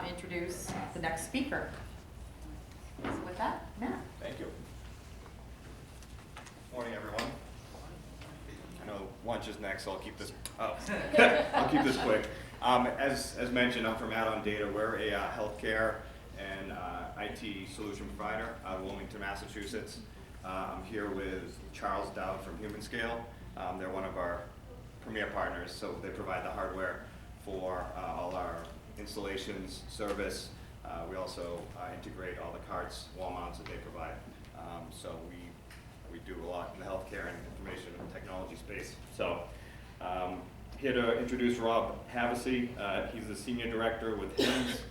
introduce the next speaker. So with that, Matt. Thank you. Morning, everyone. I know lunch is next, so I'll keep this. I'll keep this quick. As mentioned, I'm from Add-On Data. We're a healthcare and IT solution provider out of Wilmington, Massachusetts. I'm here with Charles Dowd from Himss. They're one of our premier partners, so they provide the hardware for all our installations, service. We also integrate all the carts, wall mounts that they provide. So we do a lot in the healthcare and information and technology space. So here to introduce Rob Havasy. He's the senior director with Himss,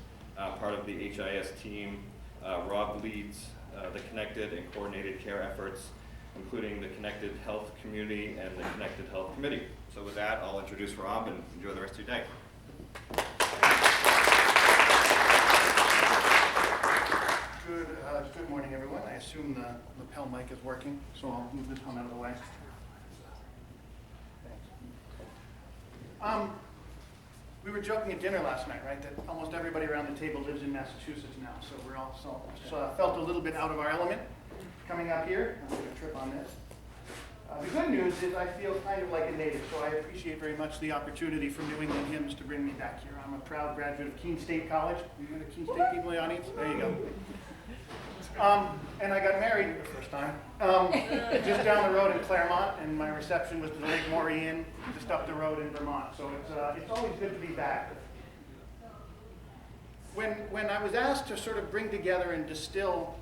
part of the HIS team. Rob leads the connected and coordinated care efforts, including the Connected Health Community and the Connected Health Committee. So with that, I'll introduce Rob and enjoy the rest of your day. Good morning, everyone. I assume the lapel mic is working, so I'll move this one out of the way. Thanks. We were joking at dinner last night, right, that almost everybody around the table lives in Massachusetts now, so we're all felt a little bit out of our element coming up here. I'm going to trip on this. The good news is I feel kind of like a native, so I appreciate very much the opportunity from New England Himss to bring me back here. I'm a proud graduate of Keene State College. You got a Keene State people in the audience? There you go. And I got married for the first time just down the road in Claremont, and my reception was to the Lake Maury Inn just up the road in Vermont. So it's always good to be back. When I was asked to sort of bring together and distill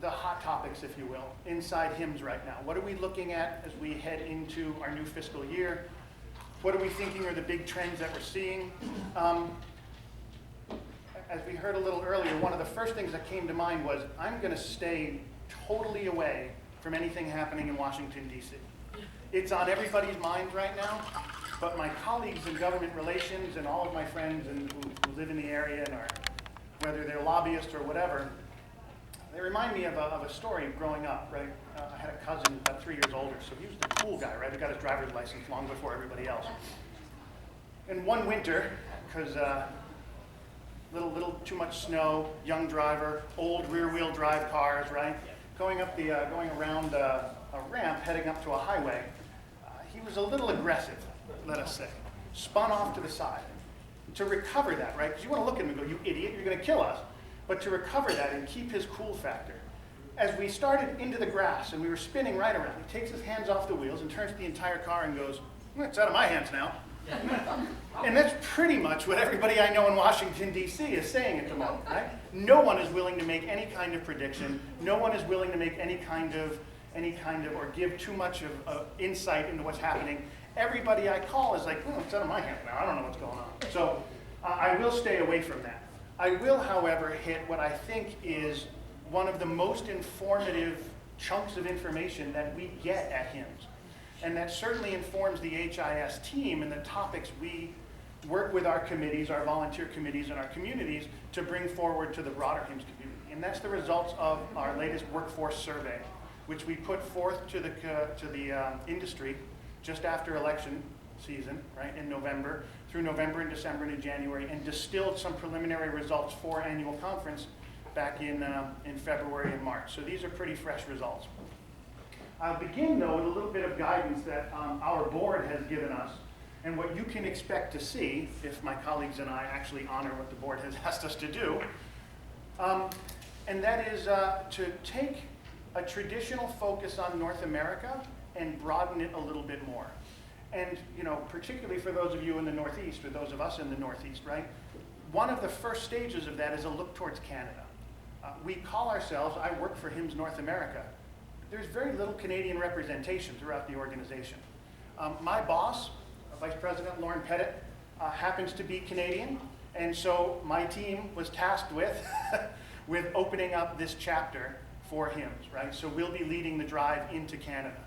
the hot topics, if you will, inside Himss right now, what are we looking at as we head into our new fiscal year? What are we thinking are the big trends that we're seeing? As we heard a little earlier, one of the first things that came to mind was I'm going to stay totally away from anything happening in Washington, D.C. It's on everybody's minds right now, but my colleagues in government relations and all of my friends who live in the area and are, whether they're lobbyists or whatever, they remind me of a story growing up, right? I had a cousin about 3 years older, so he was the cool guy, right? He got his driver's license long before everybody else. And one winter, because little too much snow, young driver, old rear-wheel drive cars, right? Going around a ramp, heading up to a highway, he was a little aggressive, let us say. Spun off to the side. To recover that, right? Because you want to look at him and go, you idiot, you're going to kill us. But to recover that and keep his cool factor, as we started into the grass and we were spinning right around, he takes his hands off the wheels and turns to the entire car and goes, well, it's out of my hands now. And that's pretty much what everybody I know in Washington, D.C. is saying at the moment, right? No one is willing to make any kind of prediction. No one is willing to make any kind of, or give too much of insight into what's happening. Everybody I call is like, it's out of my hands now. I don't know what's going on. So I will stay away from that. I will, however, hit what I think is one of the most informative chunks of information that we get at Himss. And that certainly informs the HIS team and the topics we work with our committees, our volunteer committees, and our communities to bring forward to the broader Himss community. And that's the results of our latest workforce survey, which we put forth to the industry just after election season, right, in November, through November and December into January, and distilled some preliminary results for annual conference back in February and March. So these are pretty fresh results. I'll begin, though, with a little bit of guidance that our board has given us and what you can expect to see if my colleagues and I actually honor what the board has asked us to do. And that is to take a traditional focus on North America and broaden it a little bit more. And, particularly for those of you in the Northeast, or those of us in the Northeast, right? One of the first stages of that is a look towards Canada. We call ourselves, I work for Himss North America. There's very little Canadian representation throughout the organization. My boss, Vice President Lauren Pettit, happens to be Canadian, and so my team was tasked with, with opening up this chapter for Himss, right? So we'll be leading the drive into Canada.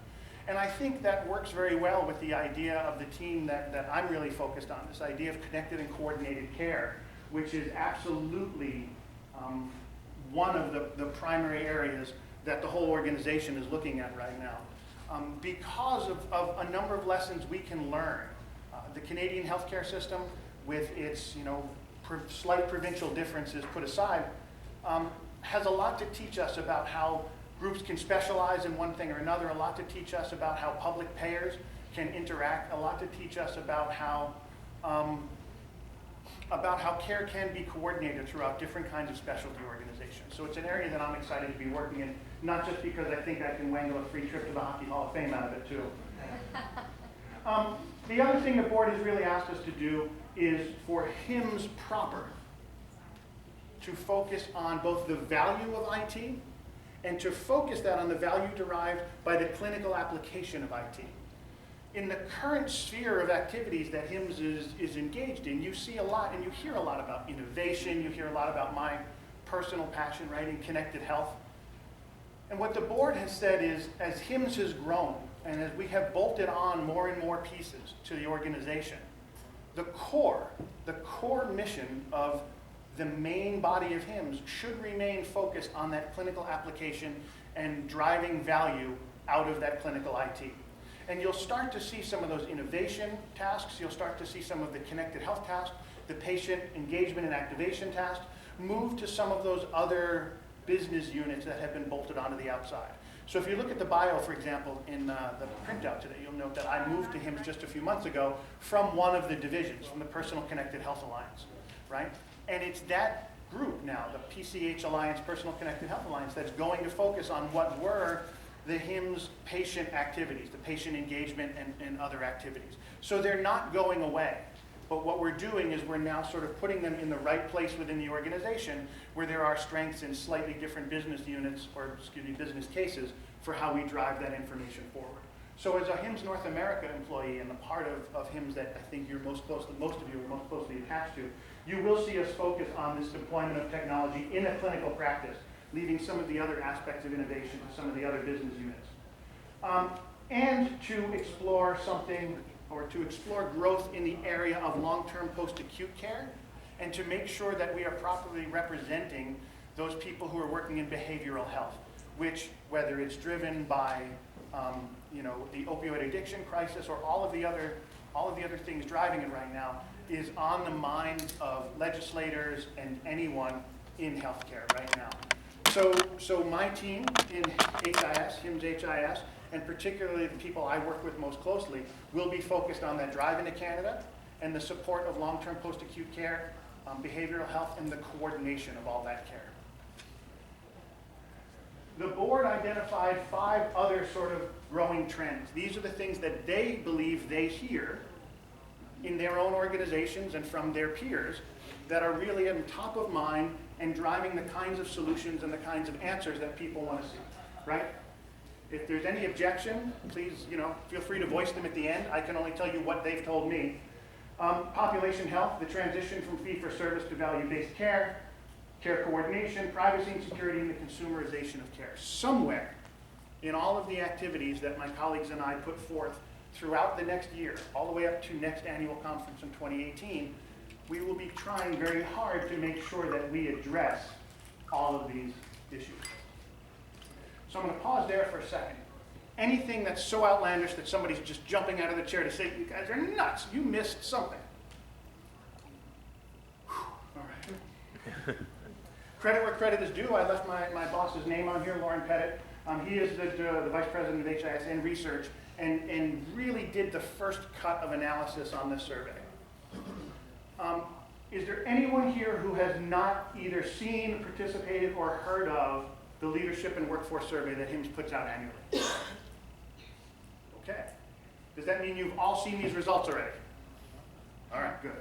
And I think that works very well with the idea of the team that I'm really focused on, this idea of connected and coordinated care, which is absolutely one of the primary areas that the whole organization is looking at right now. Because of a number of lessons we can learn. The Canadian healthcare system, with its slight provincial differences put aside, has a lot to teach us about how groups can specialize in one thing or another, a lot to teach us about how public payers can interact, a lot to teach us about how care can be coordinated throughout different kinds of specialty organizations. So it's an area that I'm excited to be working in, not just because I think I can wangle a free trip to the Hockey Hall of Fame out of it too. The other thing the board has really asked us to do is for Himss proper to focus on both the value of IT and to focus that on the value derived by the clinical application of IT. In the current sphere of activities that Himss is engaged in, you see a lot and you hear a lot about innovation, you hear a lot about my personal passion, right, in connected health. And what the board has said is, as Himss has grown, and as we have bolted on more and more pieces to the organization, the core mission of the main body of Himss should remain focused on that clinical application and driving value out of that clinical IT. And you'll start to see some of those innovation tasks, you'll start to see some of the connected health tasks, the patient engagement and activation tasks, move to some of those other business units that have been bolted onto the outside. So if you look at the bio, for example, in the printout today, you'll note that I moved to Himss just a few months ago from one of the divisions, from the Personal Connected Health Alliance, right? And it's that group now, the PCH Alliance, Personal Connected Health Alliance, that's going to focus on what were the Himss patient activities, the patient engagement and other activities. So they're not going away. But what we're doing is we're now sort of putting them in the right place within the organization where there are strengths in slightly different business units, or excuse me, business cases for how we drive that information forward. So as a Himss North America employee and the part of Himss that I think you're most of you are most closely attached to, you will see us focus on this deployment of technology in a clinical practice, leaving some of the other aspects of innovation to some of the other business units. And to explore growth in the area of long-term post-acute care, and to make sure that we are properly representing those people who are working in behavioral health, which, whether it's driven by the opioid addiction crisis or all of the other things driving it right now, is on the minds of legislators and anyone in healthcare right now. So my team in Himss HIS, and particularly the people I work with most closely, will be focused on that drive into Canada and the support of long-term post-acute care, behavioral health, and the coordination of all that care. The board identified 5 other sort of growing trends. These are the things that they believe they hear in their own organizations and from their peers that are really on top of mind and driving the kinds of solutions and the kinds of answers that people want to see, right? If there's any objection, please, feel free to voice them at the end. I can only tell you what they've told me. Population health, the transition from fee-for-service to value-based care, care coordination, privacy and security, and the consumerization of care. Somewhere in all of the activities that my colleagues and I put forth throughout the next year, all the way up to next annual conference in 2018, we will be trying very hard to make sure that we address all of these issues. So I'm going to pause there for a second. Anything that's so outlandish that somebody's just jumping out of the chair to say, you guys are nuts, you missed something. All right. Credit where credit is due. I left my boss's name on here, Lauren Pettit. He is the Vice President of HIS and Research, and really did the first cut of analysis on this survey. Is there anyone here who has not either seen, participated, or heard of the Leadership and Workforce Survey that Himss puts out annually? Okay. Does that mean you've all seen these results already? All right, good.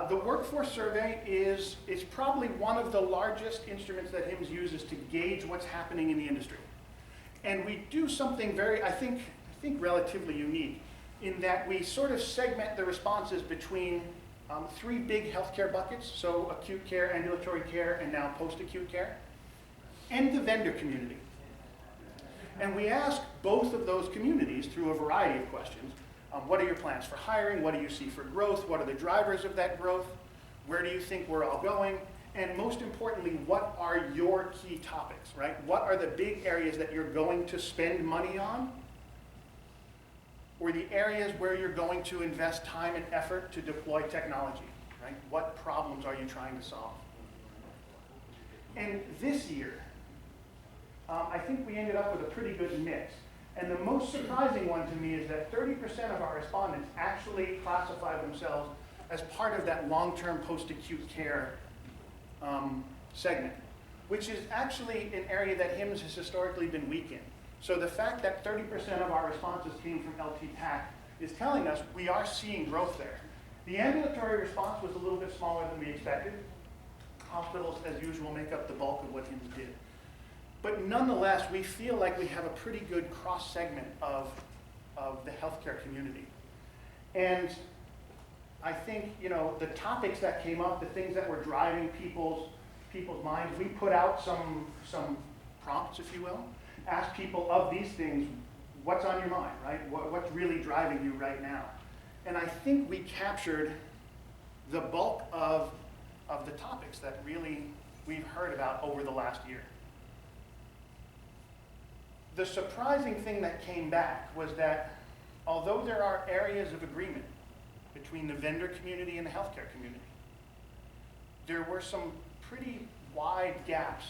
The Workforce Survey is probably one of the largest instruments that Himss uses to gauge what's happening in the industry. And we do something very, I think relatively unique, in that we sort of segment the responses between 3 big healthcare buckets, so acute care, ambulatory care, and now post-acute care, and the vendor community. And we ask both of those communities through a variety of questions. What are your plans for hiring? What do you see for growth? What are the drivers of that growth? Where do you think we're all going? And most importantly, what are your key topics, right? What are the big areas that you're going to spend money on? Or the areas where you're going to invest time and effort to deploy technology? right? What problems are you trying to solve? And this year, I think we ended up with a pretty good mix. And the most surprising one to me is that 30% of our respondents actually classify themselves as part of that long-term post-acute care segment, which is actually an area that Himss has historically been weak in. So the fact that 30% of our responses came from LT PAC is telling us we are seeing growth there. The ambulatory response was a little bit smaller than we expected. Hospitals, as usual, make up the bulk of what Himss did. But nonetheless, we feel like we have a pretty good cross-segment of the healthcare community. And I think, you know, the topics that came up, the things that were driving people's minds, we put out some prompts, if you will, ask people of these things, what's on your mind, right? What's really driving you right now? And I think we captured the bulk of the topics that really we've heard about over the last year. The surprising thing that came back was that although there are areas of agreement between the vendor community and the healthcare community, there were some pretty wide gaps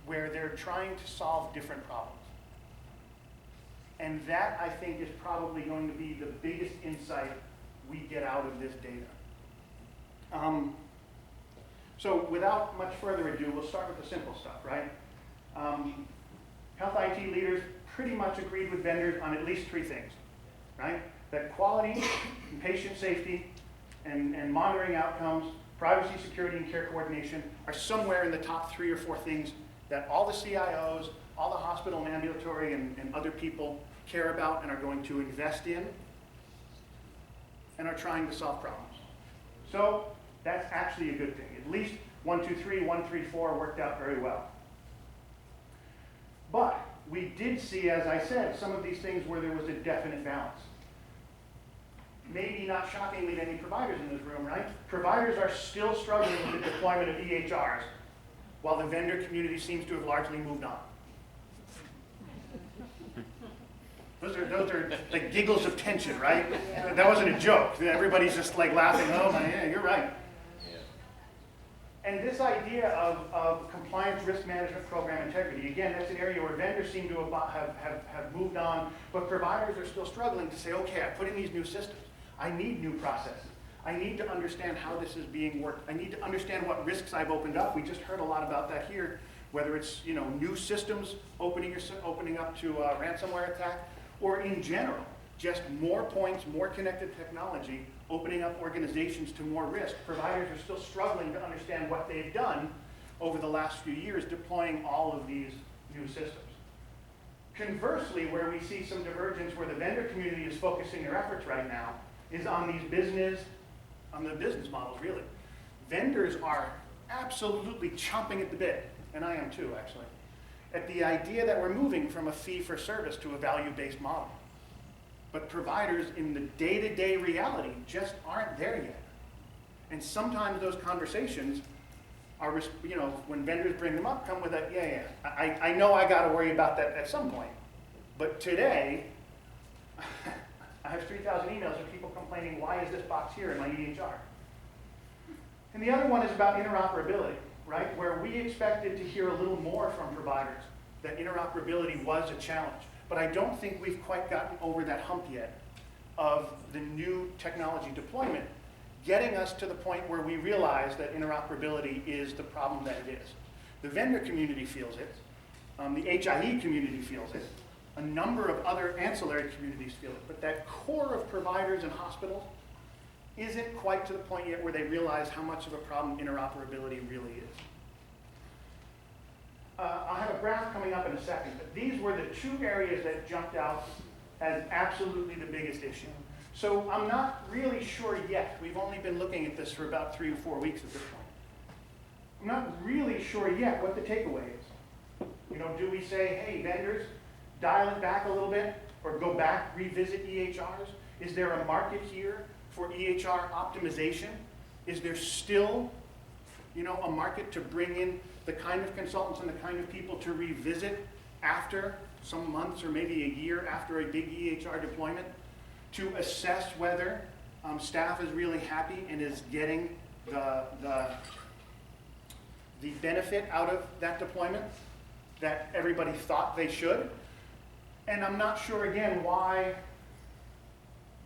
where they're trying to solve different problems. And that, I think, is probably going to be the biggest insight we get out of this data. So without much further ado, we'll start with the simple stuff, right? Health IT leaders pretty much agreed with vendors on at least 3 things, right? That quality and patient safety and monitoring outcomes, privacy, security, and care coordination are somewhere in the top 3 or 4 things that all the CIOs, all the hospital and ambulatory and other people care about and are going to invest in and are trying to solve problems. So that's actually a good thing. At least 1, 2, 3, 1, 3, 4 worked out very well. But we did see, as I said, some of these things where there was a definite balance. Maybe not shockingly to any providers in this room, right? Providers are still struggling with the deployment of EHRs, while the vendor community seems to have largely moved on. Those are like giggles of tension, right? That wasn't a joke. Everybody's just like laughing, oh my, yeah, you're right. And this idea of compliance risk management program integrity, again, that's an area where vendors seem to have moved on, but providers are still struggling to say, okay, I put in these new systems. I need new processes. I need to understand how this is being worked. I need to understand what risks I've opened up. We just heard a lot about that here, whether it's new systems opening up to a ransomware attack, or in general, just more points, more connected technology, opening up organizations to more risk. Providers are still struggling to understand what they've done over the last few years deploying all of these new systems. Conversely, where we see some divergence where the vendor community is focusing their efforts right now is on the business models, really. Vendors are absolutely chomping at the bit, and I am too, actually, at the idea that we're moving from a fee-for-service to a value-based model. But providers in the day-to-day reality just aren't there yet. And sometimes those conversations are, when vendors bring them up, come with a, I know I got to worry about that at some point. But today, I have 3,000 emails of people complaining, why is this box here in my EHR? And the other one is about interoperability, right? Where we expected to hear a little more from providers, that interoperability was a challenge. But I don't think we've quite gotten over that hump yet of the new technology deployment getting us to the point where we realize that interoperability is the problem that it is. The vendor community feels it. The HIE community feels it. A number of other ancillary communities feel it. But that core of providers and hospitals isn't quite to the point yet where they realize how much of a problem interoperability really is. I'll have a graph coming up in a second, but these were the 2 areas that jumped out as absolutely the biggest issue. So I'm not really sure yet. We've only been looking at this for about 3 or 4 weeks at this point. I'm not really sure yet what the takeaway is. Do we say, hey, vendors, dial it back a little bit, or go back, revisit EHRs? Is there a market here for EHR optimization? Is there still, a market to bring in the kind of consultants and the kind of people to revisit after some months or maybe a year after a big EHR deployment to assess whether Staff is really happy and is getting the benefit out of that deployment that everybody thought they should. And I'm not sure, again, why,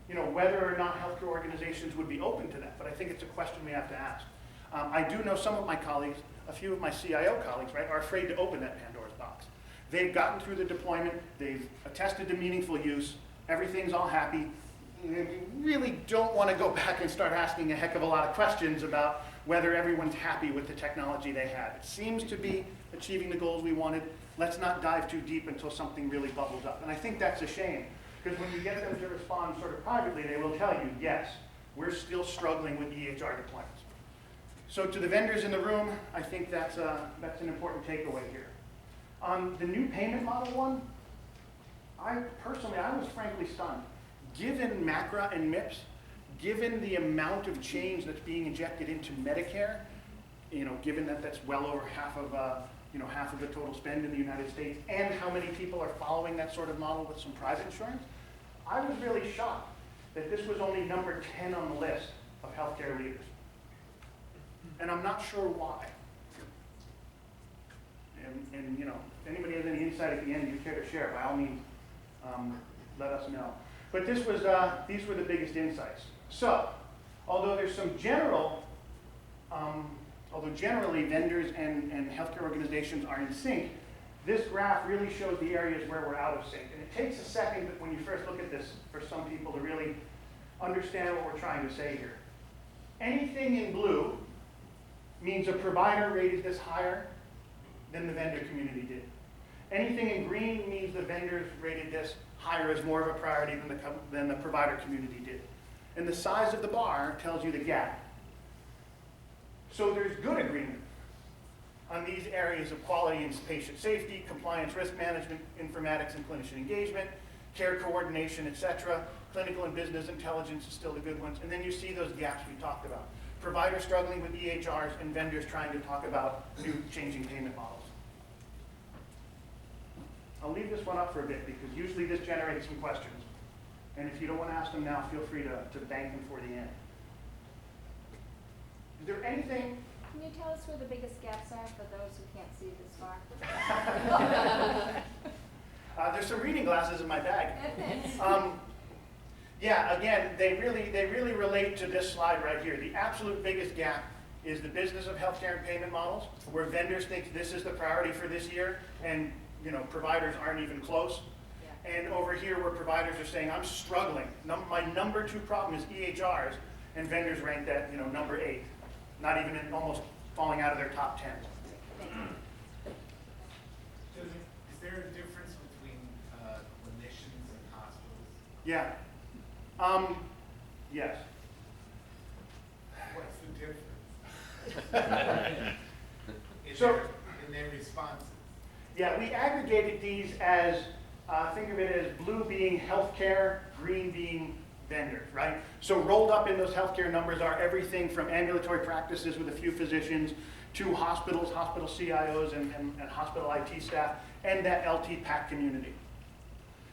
whether or not healthcare organizations would be open to that, but I think it's a question we have to ask. I do know some of my colleagues, a few of my CIO colleagues, right, are afraid to open that Pandora's box. They've gotten through the deployment, they've attested to meaningful use, everything's all happy. They really don't want to go back and start asking a heck of a lot of questions about whether everyone's happy with the technology they have. It seems to be achieving the goals we wanted. Let's not dive too deep until something really bubbles up. And I think that's a shame, because when you get them to respond sort of privately, they will tell you, yes, we're still struggling with EHR deployments. So to the vendors in the room, I think that's an important takeaway here. On the new payment model one, I was frankly stunned. Given MACRA and MIPS, given the amount of change that's being injected into Medicare, given that that's well over half of the total spend in the United States, and how many people are following that sort of model with some private insurance, I was really shocked that this was only number 10 on the list of healthcare leaders. And I'm not sure why. And if anybody has any insight at the end you care to share, by all means, let us know. But these were the biggest insights. So, although there's some generally vendors and healthcare organizations are in sync, this graph really shows the areas where we're out of sync. And it takes a second when you first look at this for some people to really understand what we're trying to say here. Anything in blue means a provider rated this higher than the vendor community did. Anything in green means the vendors rated this higher as more of a priority than the provider community did. And the size of the bar tells you the gap. So there's good agreement on these areas of quality and patient safety, compliance, risk management, informatics and clinician engagement, care coordination, etc. Clinical and business intelligence is still the good ones. And then you see those gaps we talked about. Providers struggling with EHRs and vendors trying to talk about new changing payment models. I'll leave this one up for a bit because usually this generates some questions. And if you don't want to ask them now, feel free to bank them for the end. Is there anything? Can you tell us where the biggest gaps are for those who can't see this far? There's some reading glasses in my bag. Yeah, again, they really relate to this slide right here. The absolute biggest gap is the business of healthcare and payment models, where vendors think this is the priority for this year, and providers aren't even close. Yeah. And over here, where providers are saying, I'm struggling. My number 2 problem is EHRs, and vendors rank that number 8, not even almost falling out of their top 10. Is there a difference between clinicians and hospitals? Yeah. Yes. What's the difference? In their responses? Yeah, we aggregated these as, think of it as blue being healthcare, green being vendors, right? So rolled up in those healthcare numbers are everything from ambulatory practices with a few physicians to hospitals, hospital CIOs, and hospital IT staff, and that LT PAC community.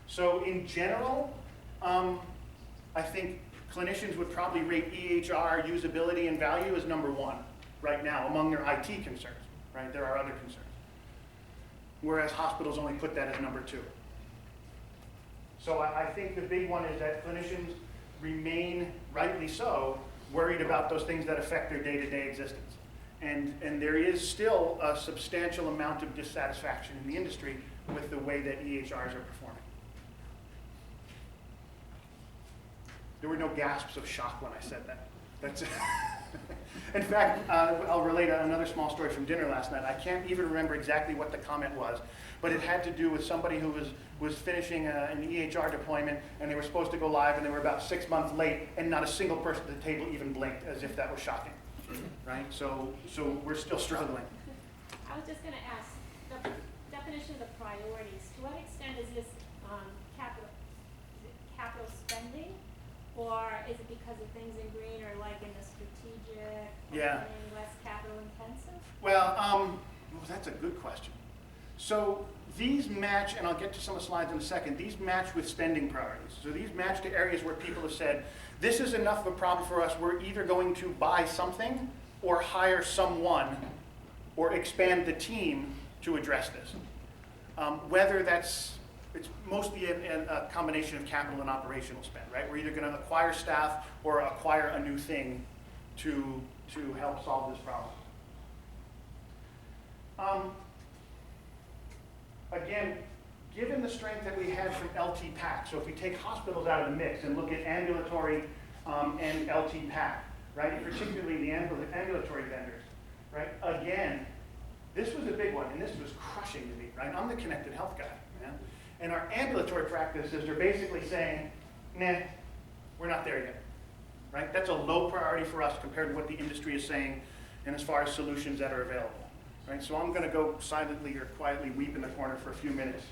So in general, I think clinicians would probably rate EHR usability and value as number 1 right now among their IT concerns, right? There are other concerns. Whereas hospitals only put that as number 2. So I think the big one is that clinicians remain, rightly so, worried about those things that affect their day-to-day existence. And there is still a substantial amount of dissatisfaction in the industry with the way that EHRs are performing. There were no gasps of shock when I said that. That's it. In fact, I'll relate another small story from dinner last night. I can't even remember exactly what the comment was, but it had to do with somebody who was finishing an EHR deployment, and they were supposed to go live, and they were about 6 months late, and not a single person at the table even blinked, as if that was shocking, right? So we're still struggling. I was just going to ask, the definition of the priorities, to what extent is this capital spending? Or is it because of things in green or like in the strategic, yeah, less capital intensive? Well, that's a good question. So These match, and I'll get to some of the slides in a second, these match with spending priorities. So these match to areas where people have said, this is enough of a problem for us, we're either going to buy something or hire someone or expand the team to address this. Whether it's mostly a combination of capital and operational spend, right? We're either gonna acquire staff or acquire a new thing to help solve this problem. Again, given the strength that we had from LT PAC, so if we take hospitals out of the mix and look at ambulatory and LT PAC, right, particularly the ambulatory vendors, right, again, this was a big one, and this was crushing to me, right? I'm the connected health guy, man. And our ambulatory practices are basically saying, nah, we're not there yet, right? That's a low priority for us compared to what the industry is saying and as far as solutions that are available. Right, so I'm going to go silently or quietly weep in the corner for a few minutes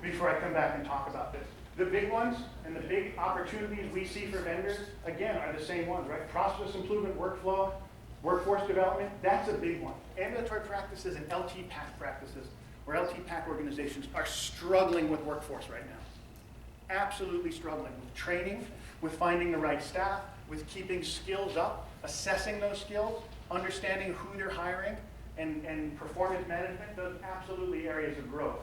before I come back and talk about this. The big ones and the big opportunities we see for vendors, again, are the same ones, right? Process improvement, workflow, workforce development, that's a big one. Ambulatory practices and LT PAC practices, or LT PAC organizations, are struggling with workforce right now. Absolutely struggling with training, with finding the right staff, with keeping skills up, assessing those skills, understanding who they're hiring, and performance management, those absolutely areas of growth.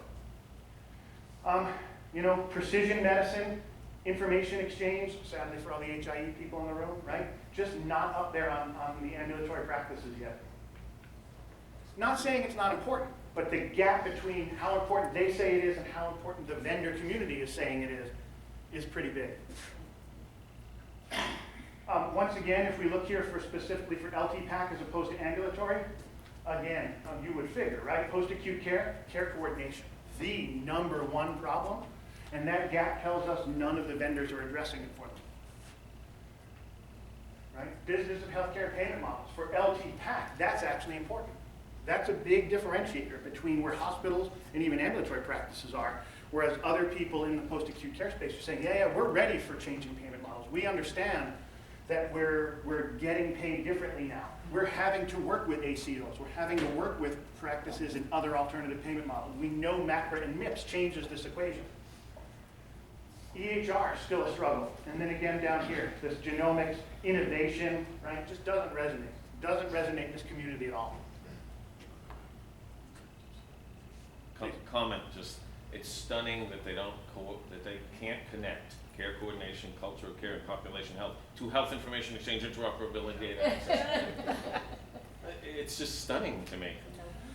You know, precision medicine, information exchange, sadly for all the HIE people in the room, right? Just not up there on the ambulatory practices yet. Not saying it's not important, but the gap between how important they say it is and how important the vendor community is saying it is pretty big. Once again, if we look here for specifically for LT PAC as opposed to ambulatory, again, you would figure, right? Post-acute care, care coordination, the #1 problem, and that gap tells us none of the vendors are addressing it for them. Right? Business of healthcare payment models. For LT PAC, that's actually important. That's a big differentiator between where hospitals and even ambulatory practices are, whereas other people in the post-acute care space are saying, yeah, we're ready for changing payment models. We understand that we're getting paid differently now. We're having to work with ACOs. We're having to work with practices and other alternative payment models. We know MACRA and MIPS changes this equation. EHR is still a struggle. And then again down here, this genomics, innovation, right, just doesn't resonate. Doesn't resonate in this community at all. Comment, just, it's stunning that they can't connect care coordination, culture of care, and population health to health information exchange, interoperability, data access. It's just stunning to me.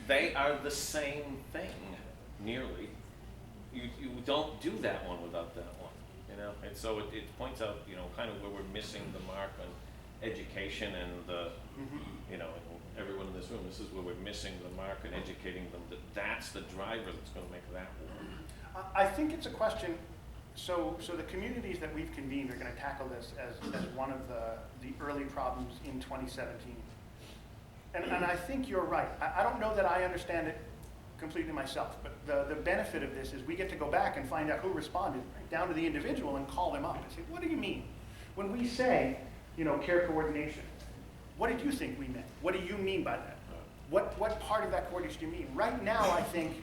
They are the same thing, nearly. You don't do that one without that one, you know? And so it points out, you know, kind of where we're missing the mark on education and the, you know, everyone in this room, this is where we're missing the mark in educating them that that's the driver that's going to make that work. I think it's a question. So the communities that we've convened are going to tackle this as one of the early problems in 2017. And I think you're right. I don't know that I understand it completely myself, but the benefit of this is we get to go back and find out who responded, right, down to the individual, and call them up and say, what do you mean? When we say, you know, care coordination, what did you think we meant? What do you mean by that? What part of that coordination do you mean? Right now, I think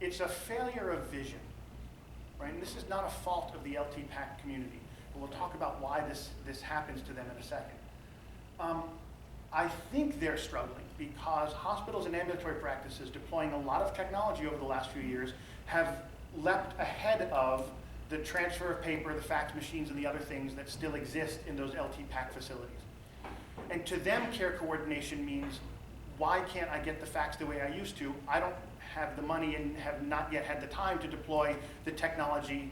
it's a failure of vision, right? And this is not a fault of the LT PAC community, but we'll talk about why this happens to them in a second. I think they're struggling because hospitals and ambulatory practices deploying a lot of technology over the last few years have leapt ahead of the transfer of paper, the fax machines, and the other things that still exist in those LT PAC facilities. And to them, care coordination means, why can't I get the fax the way I used to? I don't have the money and have not yet had the time to deploy the technology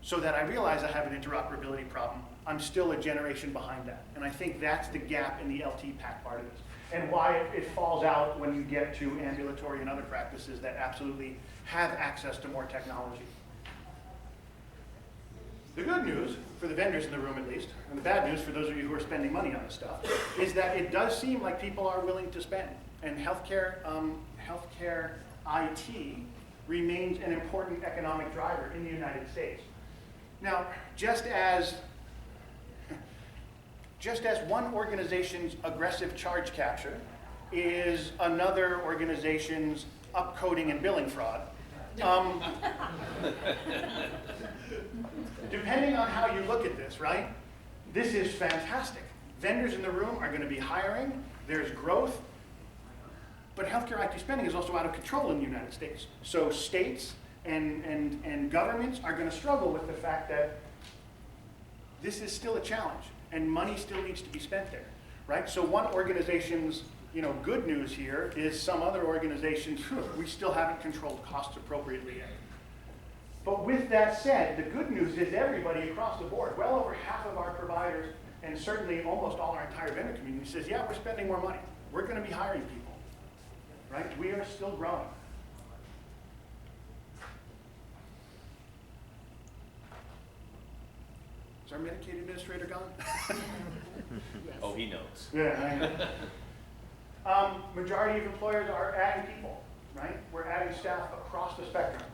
so that I realize I have an interoperability problem. I'm still a generation behind that. And I think that's the gap in the LT PAC part of this, and why it falls out when you get to ambulatory and other practices that absolutely have access to more technology. The good news, for the vendors in the room at least, and the bad news for those of you who are spending money on this stuff, is that it does seem like people are willing to spend. And healthcare IT remains an important economic driver in the United States. Now, just as one organization's aggressive charge capture is another organization's upcoding and billing fraud. Depending on how you look at this, right? This is fantastic. Vendors in the room are going to be hiring. There's growth. But healthcare IT spending is also out of control in the United States. So states and governments are going to struggle with the fact that this is still a challenge and money still needs to be spent there, right? So one organization's good news here is some other organizations, we still haven't controlled costs appropriately yet. But with that said, the good news is everybody across the board, well over half of our providers and certainly almost all our entire vendor community says, yeah, we're spending more money. We're going to be hiring people, right? We are still growing. Is our Medicaid administrator gone? Oh, he knows. Yeah, I know. Majority of employers are adding people, right? We're adding staff across the spectrum.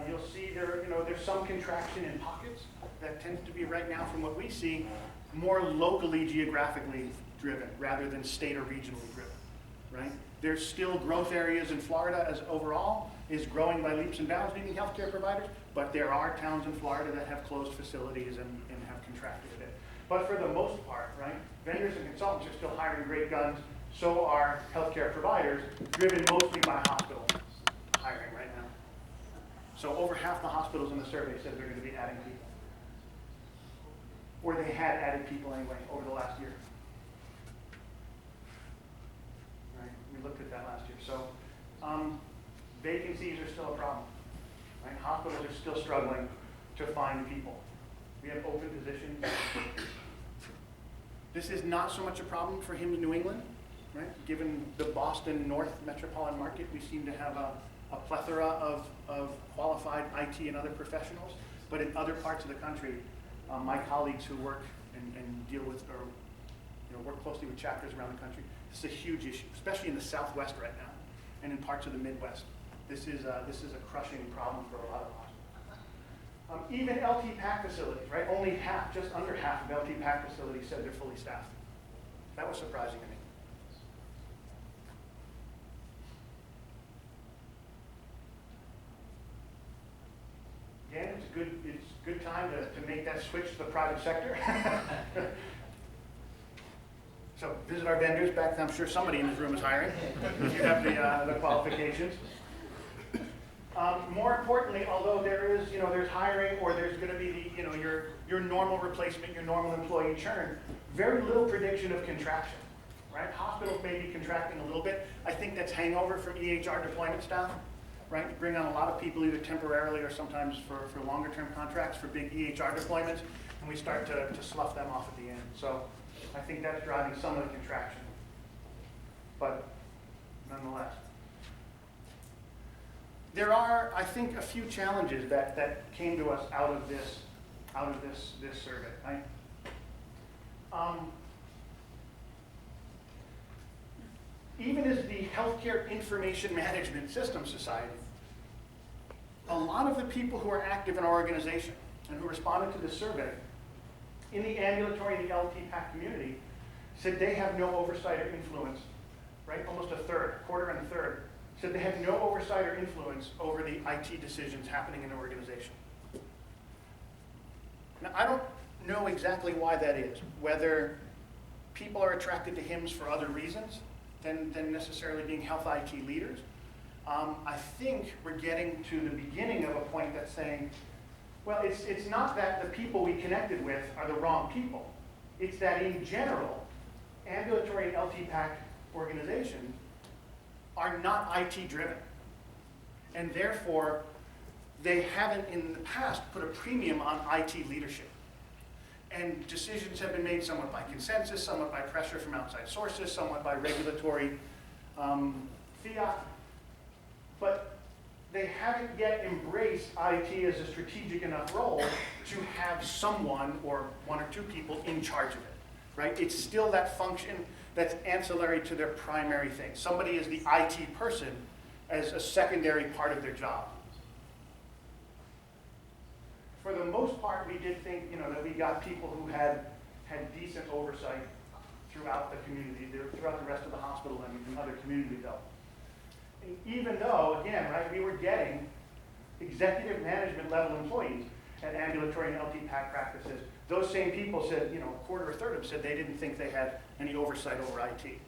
You'll see there's some contraction in pockets. That tends to be right now, from what we see, more locally, geographically driven rather than state or regionally driven, right? There's still growth areas in Florida as overall is growing by leaps and bounds, needing healthcare providers, but there are towns in Florida that have closed facilities and have contracted a bit. But for the most part, right, vendors and consultants are still hiring great guns, so are healthcare providers, driven mostly by hospital hiring right now. So over half the hospitals in the survey said they're going to be adding people. Or they had added people anyway over the last year. Right? We looked at that last year. So vacancies are still a problem. Right? Hospitals are still struggling to find people. We have open positions. This is not so much a problem for Himss New England, right? Given the Boston North metropolitan market, we seem to have a plethora of qualified IT and other professionals. But in other parts of the country, my colleagues who work and deal with or work closely with chapters around the country, this is a huge issue, especially in the Southwest right now and in parts of the Midwest. This is a crushing problem for a lot of hospitals. Even LT-PAC facilities, right? Only half, just under half of LT-PAC facilities said they're fully staffed. That was surprising to me. Again, it's a good time to make that switch to the private sector. So visit our vendors back then. I'm sure somebody in this room is hiring if you have the qualifications. More importantly, although there's hiring or there's going to be your normal replacement, your normal employee churn, very little prediction of contraction. Right? Hospitals may be contracting a little bit. I think that's hangover from EHR deployment staff. Right? You bring on a lot of people either temporarily or sometimes for longer term contracts for big EHR deployments, and we start to slough them off at the end. So I think that's driving some of the contraction. But nonetheless. There are, I think, a few challenges that came to us out of this survey. Right? Even as the Healthcare Information Management System Society, a lot of the people who are active in our organization and who responded to this survey in the ambulatory and the LT-PAC community said they have no oversight or influence, right? Almost a quarter and a third, said they have no oversight or influence over the IT decisions happening in the organization. Now, I don't know exactly why that is, whether people are attracted to Himss for other reasons than necessarily being health IT leaders. I think we're getting to the beginning of a point that's saying, well, it's not that the people we connected with are the wrong people. It's that in general, ambulatory and LT-PAC organizations are not IT driven. And therefore, they haven't in the past put a premium on IT leadership. And decisions have been made somewhat by consensus, somewhat by pressure from outside sources, somewhat by regulatory fiat. But they haven't yet embraced IT as a strategic enough role to have someone or one or two people in charge of it, right? It's still that function that's ancillary to their primary thing. Somebody is the IT person as a secondary part of their job. For the most part, we did think, that we got people who had decent oversight throughout the community, throughout the rest of the hospital and other communities though. And even though, again, right, we were getting executive management level employees at ambulatory and LT-PAC practices, those same people said, you know, a quarter or a third of them said they didn't think they had any oversight over IT.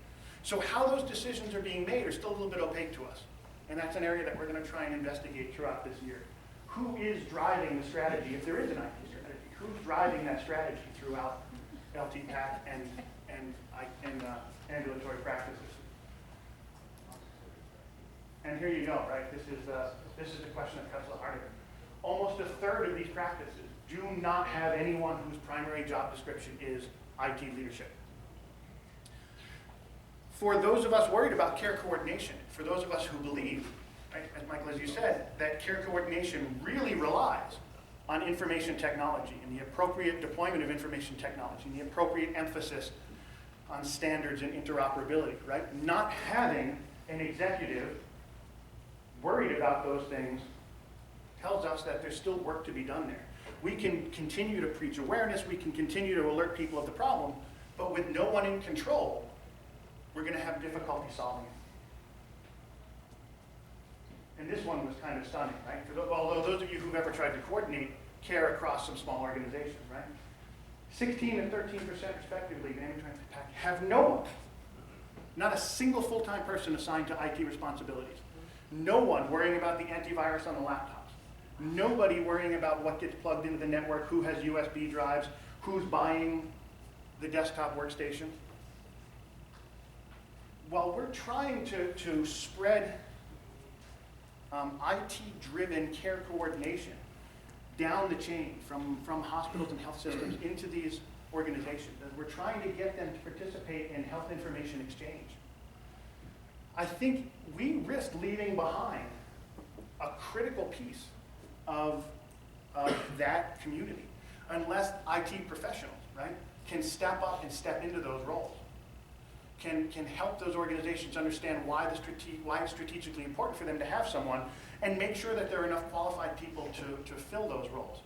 So how those decisions are being made are still a little bit opaque to us. And that's an area that we're going to try and investigate throughout this year. Who is driving the strategy, if there is an IT strategy? Who's driving that strategy throughout LT-PAC and ambulatory practices? And here you go, right? This is the question that cuts the heart of it. Almost a third of these practices do not have anyone whose primary job description is IT leadership. For those of us worried about care coordination, for those of us who believe, right, as Michael, as you said, that care coordination really relies on information technology and the appropriate deployment of information technology and the appropriate emphasis on standards and interoperability, right? Not having an executive worried about those things tells us that there's still work to be done there. We can continue to preach awareness, we can continue to alert people of the problem, but with no one in control, we're going to have difficulty solving it. And this one was kind of stunning, right? Although those of you who've ever tried to coordinate care across some small organizations, right? 16 and 13% respectively, have no one, not a single full-time person assigned to IT responsibilities. No one worrying about the antivirus on the laptops. Nobody worrying about what gets plugged into the network, who has USB drives, who's buying the desktop workstation. While we're trying to spread IT-driven care coordination down the chain from hospitals and health systems into these organizations, and we're trying to get them to participate in health information exchange, I think we risk leaving behind a critical piece of that community unless IT professionals, right, can step up and step into those roles, can help those organizations understand why it's strategically important for them to have someone, and make sure that there are enough qualified people to fill those roles.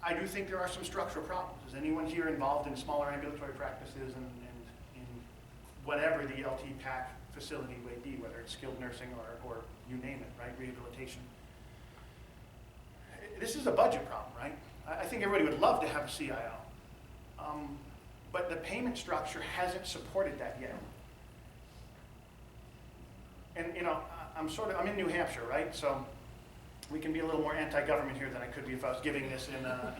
I do think there are some structural problems. Is anyone here involved in smaller ambulatory practices and in whatever the LT-PAC facility may be, whether it's skilled nursing or you name it, right, rehabilitation? This is a budget problem, right? I think everybody would love to have a CIO. But the payment structure hasn't supported that yet. And you know, I'm in New Hampshire, right? So we can be a little more anti-government here than I could be if I was giving this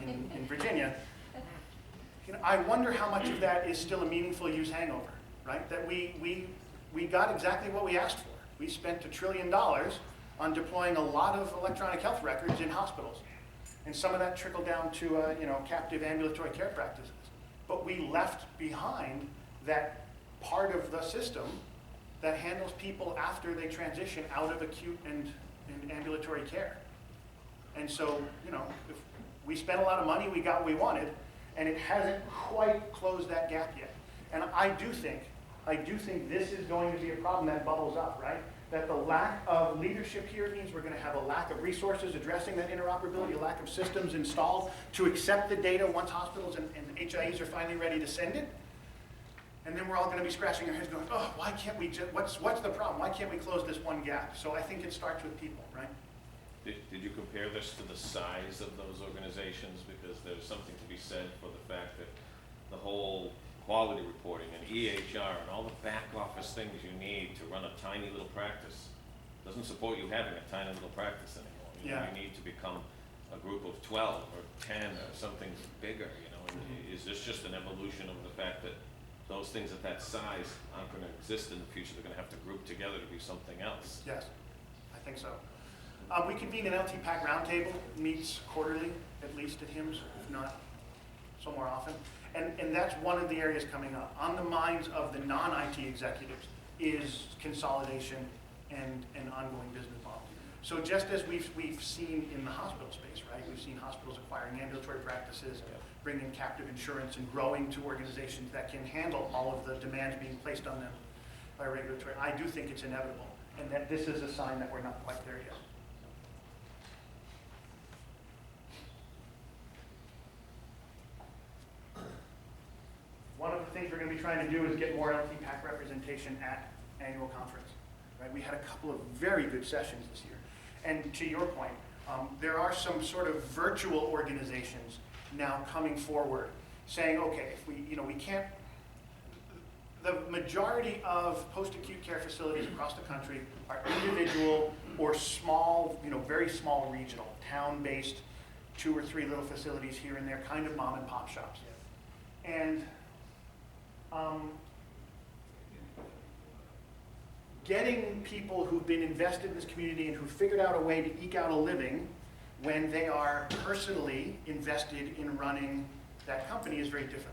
in Virginia. You know, I wonder how much of that is still a meaningful use hangover, right? That we got exactly what we asked for. We spent $1 trillion on deploying a lot of electronic health records in hospitals. And some of that trickled down to captive ambulatory care practices. But we left behind that part of the system that handles people after they transition out of acute and ambulatory care. And so, you know, if we spent a lot of money, we got what we wanted, and it hasn't quite closed that gap yet. And I do think this is going to be a problem that bubbles up, right? That the lack of leadership here means we're going to have a lack of resources addressing that interoperability, a lack of systems installed to accept the data once hospitals and HIEs are finally ready to send it. And then we're all going to be scratching our heads going, oh, why can't we just, what's the problem? Why can't we close this one gap? So I think it starts with people, right? Did you compare this to the size of those organizations? Because there's something to be said for the fact that the whole quality reporting and EHR and all the back office things you need to run a tiny little practice doesn't support you having a tiny little practice anymore. You need to become a group of 12 or 10 or something bigger, you know. And is this just an evolution of the fact that those things at that size aren't going to exist in the future? They're going to have to group together to be something else. Yes, I think so. We convene an LT-PAC roundtable, meets quarterly, at least at Himss, if not so more often. And that's one of the areas coming up. On the minds of the non-IT executives is consolidation and ongoing business model. So just as we've seen in the hospital space, right? We've seen hospitals acquiring ambulatory practices, bringing captive insurance and growing to organizations that can handle all of the demands being placed on them by regulatory. I do think it's inevitable, and that this is a sign that we're not quite there yet. One of the things we're we're going to be trying to do is get more LTPAC representation at annual conference. Right? We had a couple of very good sessions this year. And to your point, there are some sort of virtual organizations now coming forward saying, okay, if we can't, the majority of post-acute care facilities across the country are individual or small, very small regional, town-based, 2 or 3 little facilities here and there, kind of mom and pop shops. And getting people who've been invested in this community and who figured out a way to eke out a living when they are personally invested in running that company is very difficult.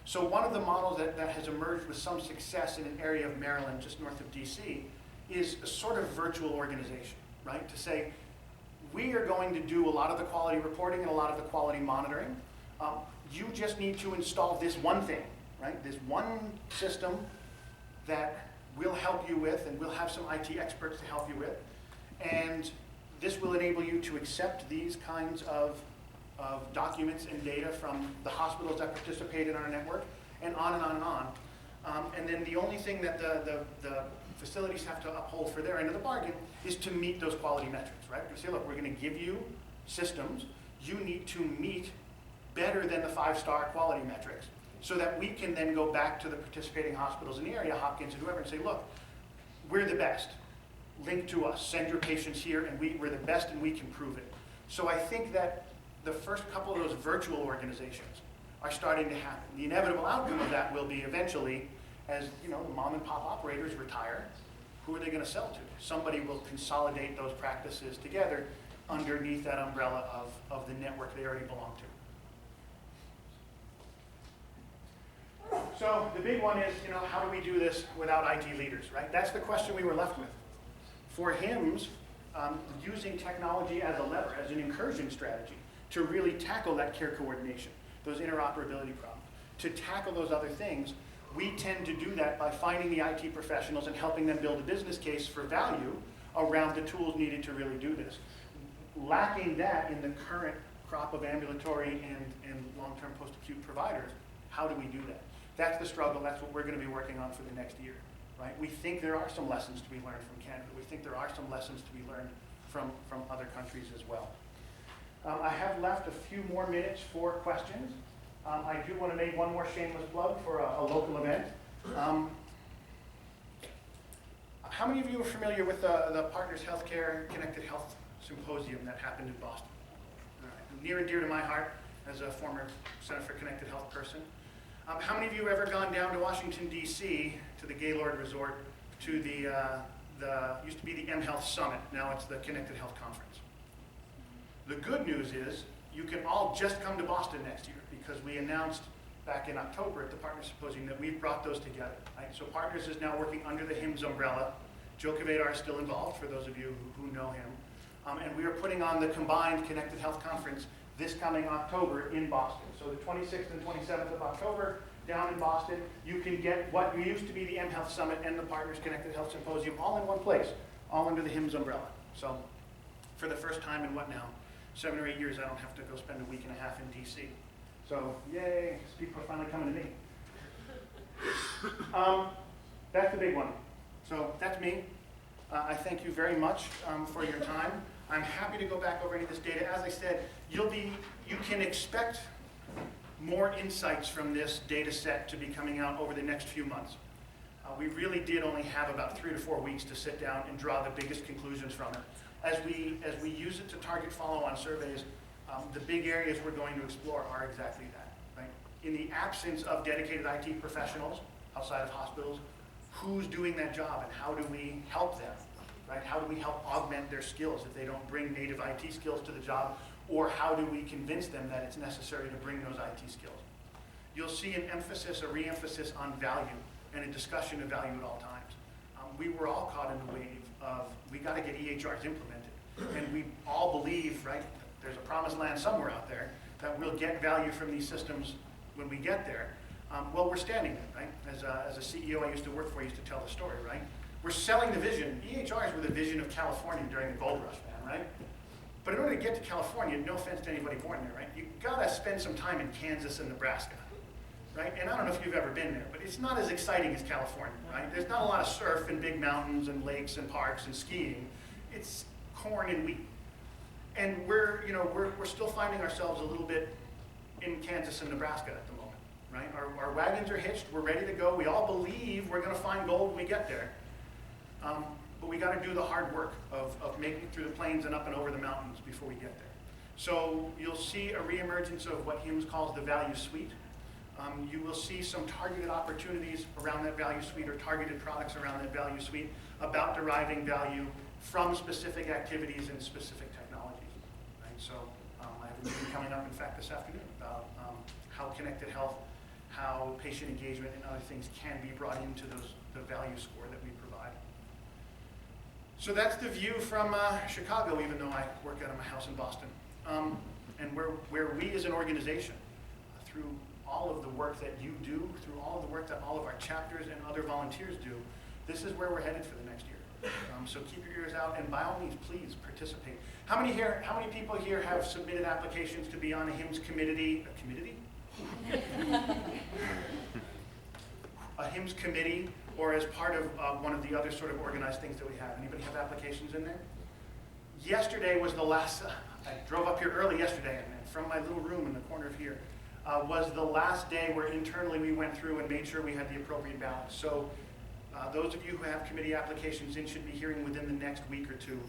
So one of the models that has emerged with some success in an area of Maryland just north of DC is a sort of virtual organization, right? To say, we are going to do a lot of the quality reporting and a lot of the quality monitoring. You just need to install this one thing, right? This one system that we'll help you with, and we'll have some IT experts to help you with. And this will enable you to accept these kinds of documents and data from the hospitals that participate in our network, and on and on and on. And then the only thing that the facilities have to uphold for their end of the bargain is to meet those quality metrics, right? You say, look, we're going to give you systems. You need to meet better than the 5-star quality metrics so that we can then go back to the participating hospitals in the area, Hopkins and whoever, and say, look, we're the best. Link to us. Send your patients here, and we're the best, and we can prove it. So I think that the first couple of those virtual organizations are starting to happen. The inevitable outcome of that will be eventually, as the mom and pop operators retire, who are they going to sell to? Somebody will consolidate those practices together underneath that umbrella of the network they already belong to. So the big one is, how do we do this without IT leaders, right? That's the question we were left with. For Himss, using technology as a lever, as an incursion strategy, to really tackle that care coordination, those interoperability problems, to tackle those other things, we tend to do that by finding the IT professionals and helping them build a business case for value around the tools needed to really do this. Lacking that in the current crop of ambulatory and long-term post-acute providers, how do we do that? That's the struggle. That's what we're going to be working on for the next year. Right? We think there are some lessons to be learned from Canada. We think there are some lessons to be learned from other countries as well. I have left a few more minutes for questions. I do want to make one more shameless plug for a local event. How many of you are familiar with the Partners Healthcare Connected Health Symposium that happened in Boston? All right. Near and dear to my heart as a former Center for Connected Health person. How many of you have ever gone down to Washington, D.C. to the Gaylord Resort to the used to be the mHealth Summit, now it's the Connected Health Conference? The good news is you can all just come to Boston next year because we announced back in October at the Partners Symposium that we've brought those together. Right? So Partners is now working under the Himss umbrella. Joe Kvedar is still involved, for those of you who know him. And we are putting on the combined Connected Health Conference this coming October in Boston. So the 26th and 27th of October down in Boston, you can get what used to be the mHealth Summit and the Partners Connected Health Symposium all in one place, all under the Himss umbrella. So for the first time in 7 or 8 years, I don't have to go spend a week and a half in DC. So yay, people are finally coming to me. That's the big one. So that's me. I thank you very much for your time. I'm happy to go back over any of this data. As I said, you can expect more insights from this data set to be coming out over the next few months. We really did only have about 3 to 4 weeks to sit down and draw the biggest conclusions from it. As we use it to target follow-on surveys, the big areas we're going to explore are exactly that. Right? In the absence of dedicated IT professionals outside of hospitals, who's doing that job and how do we help them? Right? How do we help augment their skills if they don't bring native IT skills to the job? Or how do we convince them that it's necessary to bring those IT skills? You'll see an emphasis, a re-emphasis on value and a discussion of value at all times. We were all caught in the wave of, we got to get EHRs implemented. And we all believe, right, there's a promised land somewhere out there that we'll get value from these systems when we get there. Well, we're standing there, right? As a CEO I used to work for, I used to tell the story, right? We're selling the vision. EHRs were the vision of California during the gold rush, man, right? But in order to get to California, no offense to anybody born there, right? You gotta spend some time in Kansas and Nebraska. right? And I don't know if you've ever been there, but it's not as exciting as California, right? There's not a lot of surf and big mountains and lakes and parks and skiing. It's corn and wheat. And we're still finding ourselves a little bit in Kansas and Nebraska at the moment, right? Our wagons are hitched, we're ready to go. We all believe we're gonna find gold when we get there. But we gotta do the hard work of making it through the plains and up and over the mountains before we get there. So you'll see a reemergence of what Himss calls the value suite. You will see some targeted opportunities around that value suite or targeted products around that value suite about deriving value from specific activities and specific technologies. Right? So I have a meeting coming up, in fact, this afternoon about how connected health, how patient engagement and other things can be brought into the value score that we provide. So that's the view from Chicago, even though I work out of my house in Boston. And where we as an organization, through all of the work that you do, through all of the work that all of our chapters and other volunteers do, this is where we're headed for the next year. So keep your ears out, and by all means, please participate. How many people here have submitted applications to be on a Himss committee? A committee? A Himss committee, or as part of one of the other sort of organized things that we have? Anybody have applications in there? Yesterday was the last. I drove up here early yesterday, and from my little room in the corner of here was the last day where internally we went through and made sure we had the appropriate balance. So those of you who have committee applications in should be hearing within the next week or two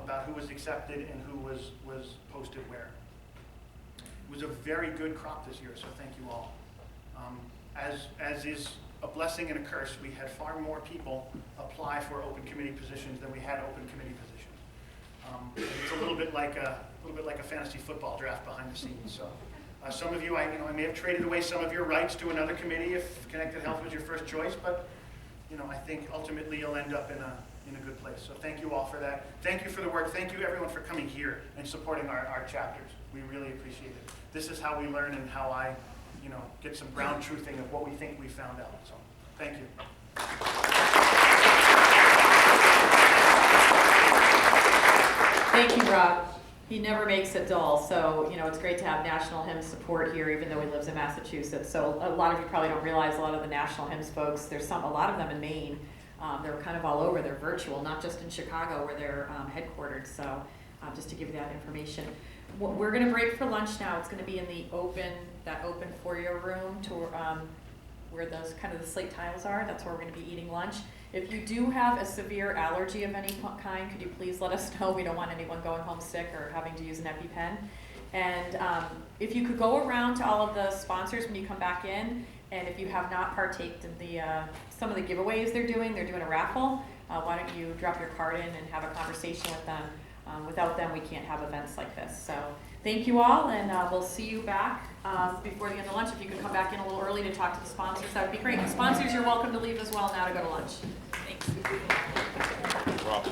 about who was accepted and who was posted where. It was a very good crop this year, so thank you all. As is a blessing and a curse, we had far more people apply for open committee positions than we had open committee positions. It's a little bit like a fantasy football draft behind the scenes. So some of you, I may have traded away some of your rights to another committee if Connected Health was your first choice, but I think ultimately you'll end up in a good place. So thank you all for that. Thank you for the work. Thank you everyone for coming here and supporting our chapters. We really appreciate it. This is how we learn and how I, get some ground truthing of what we think we found out. So thank you. Thank you, Rob. He never makes it dull, so it's great to have National Himss support here, even though he lives in Massachusetts. So a lot of you probably don't realize a lot of the National Himss folks, there's a lot of them in Maine. They're kind of all over. They're virtual, not just in Chicago where they're headquartered. So just to give you that information. We're going to break for lunch now. It's going to be in that open foyer room to where those kind of the slate tiles are. That's where we're going to be eating lunch. If you do have a severe allergy of any kind, could you please let us know? We don't want anyone going home sick or having to use an EpiPen. And if you could go around to all of the sponsors when you come back in, and if you have not partaked in some of the giveaways they're doing a raffle, why don't you drop your card in and have a conversation with them. Without them, we can't have events like this. So thank you all, and we'll see you back before the end of lunch. If you could come back in a little early to talk to the sponsors, that would be great. The sponsors, you're welcome to leave as well now to go to lunch. Thanks. Rob.